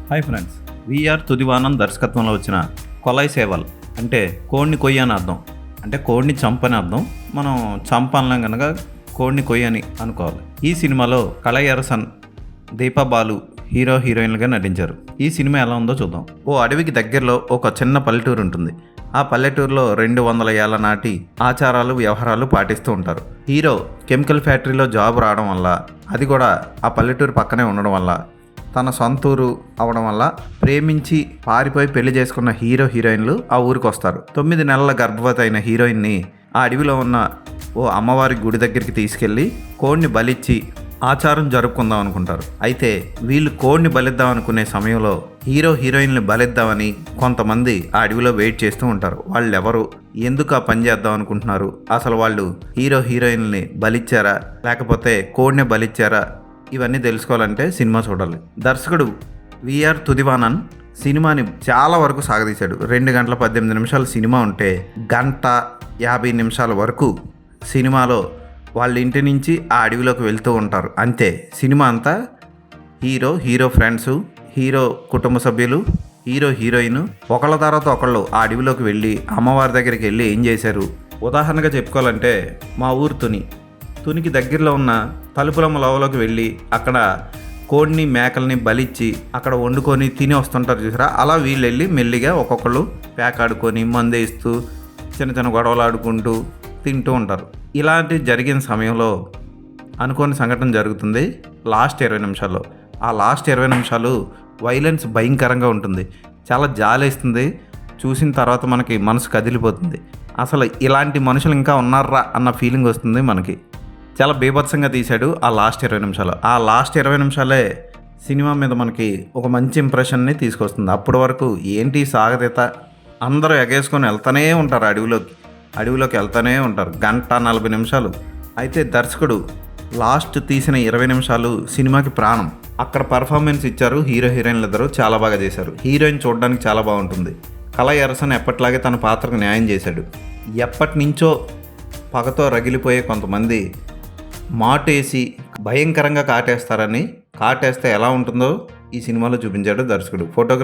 Hi friends, VR తుదివానం దర్శకత్వంలో వచ్చిన కొలై సేవల్ అంటే కోడిని కొయ్యి అని అర్థం. అంటే కోడిని చంపని అర్థం. మనం చంపనలేం కనుక కోడిని కొయ్యి అని అనుకోవాలి. ఈ సినిమాలో కళై అరసన్, దీపా బాలు హీరో హీరోయిన్లుగా నటించారు. ఈ సినిమా ఎలా ఉందో చూద్దాం. ఓ అడవికి దగ్గరలో ఒక చిన్న పల్లెటూరు ఉంటుంది. ఆ పల్లెటూరులో 200 ఏళ్ల నాటి ఆచారాలు వ్యవహారాలు పాటిస్తూ ఉంటారు. హీరో కెమికల్ ఫ్యాక్టరీలో జాబ్ రావడం వల్ల, అది కూడా ఆ పల్లెటూరు పక్కనే ఉండడం వల్ల, తన సొంతూరు అవడం వల్ల ప్రేమించి పారిపోయి పెళ్లి చేసుకున్న హీరో హీరోయిన్లు ఆ ఊరికి వస్తారు. 9 నెలల గర్భవతి అయిన హీరోయిన్ని ఆ అడవిలో ఉన్న ఓ అమ్మవారి గుడి దగ్గరికి తీసుకెళ్లి కోడిని బలిచ్చి ఆచారం జరుపుకుందాం అనుకుంటారు. అయితే వీళ్ళు కోడిని బలిద్దాం అనుకునే సమయంలో హీరో హీరోయిన్లు బలిద్దామని కొంతమంది ఆ అడవిలో వెయిట్ చేస్తూ ఉంటారు. వాళ్ళు ఎవరు, ఎందుకు ఆ పని చేద్దాం అనుకుంటున్నారు, అసలు వాళ్ళు హీరో హీరోయిన్లని బలిచ్చారా లేకపోతే కోడిని బలిచ్చారా, ఇవన్నీ తెలుసుకోవాలంటే సినిమా చూడాలి. దర్శకుడు విఆర్ తుదివానన్ సినిమాని చాలా వరకు సాగదీశాడు. 2 గంటల 18 నిమిషాలు సినిమా ఉంటే 1 గంట 50 నిమిషాల వరకు సినిమాలో వాళ్ళ ఇంటి నుంచి ఆ అడవిలోకి వెళ్తూ ఉంటారు. అంతే. సినిమా అంతా హీరో ఫ్రెండ్స్, హీరో కుటుంబ సభ్యులు, హీరో హీరోయిన్ ఒకళ్ళ తర్వాత ఒకళ్ళు ఆ అడవిలోకి వెళ్ళి అమ్మవారి దగ్గరికి వెళ్ళి ఏం చేశారు. ఉదాహరణగా చెప్పుకోవాలంటే మా ఊరు తునికి దగ్గరలో ఉన్న తలుపులమ్మ లోవలోకి వెళ్ళి అక్కడ కోడిని మేకల్ని బలిచ్చి అక్కడ వండుకొని తిని వస్తుంటారు చూసారా. అలా వీళ్ళు వెళ్ళి మెల్లిగా ఒక్కొక్కళ్ళు ప్యాక్ ఆడుకొని మందేస్తూ చిన్న చిన్న గొడవలు ఆడుకుంటూ తింటూ ఉంటారు. ఇలాంటి జరిగిన సమయంలో అనుకోని సంఘటన జరుగుతుంది లాస్ట్ 20 నిమిషాల్లో. ఆ లాస్ట్ 20 నిమిషాలు వైలెన్స్ భయంకరంగా ఉంటుంది. చాలా జాలేస్తుంది. చూసిన తర్వాత మనకి మనసు కదిలిపోతుంది. అసలు ఇలాంటి మనుషులు ఇంకా ఉన్నారా అన్న ఫీలింగ్ వస్తుంది మనకి. చాలా బీభత్సంగా తీశాడు ఆ లాస్ట్ 20 నిమిషాలు. ఆ లాస్ట్ 20 నిమిషాలే సినిమా మీద మనకి ఒక మంచి ఇంప్రెషన్ని తీసుకొస్తుంది. అప్పటి వరకు ఏంటి సాగతీత, అందరూ ఎగేసుకొని వెళ్తూనే ఉంటారు అడవిలోకి వెళ్తూనే ఉంటారు. 1 గంట 40 నిమిషాలు. అయితే దర్శకుడు లాస్ట్ తీసిన 20 నిమిషాలు సినిమాకి ప్రాణం. అక్కడ పర్ఫార్మెన్స్ ఇచ్చారు హీరో హీరోయిన్లు ఇద్దరు, చాలా బాగా చేశారు. హీరోయిన్ చూడడానికి చాలా బాగుంటుంది. కళై అరసన్ ఎప్పట్లాగే తన పాత్రకు న్యాయం చేశాడు. ఎప్పటి నుంచో పగతో రగిలిపోయే కొంతమంది మాటేసి భయంకరంగా కాటేస్తారని, కాటేస్తే ఎలా ఉంటుందో ఈ సినిమాలో చూపించాడు దర్శకుడు. ఫోటోగ్రఫీ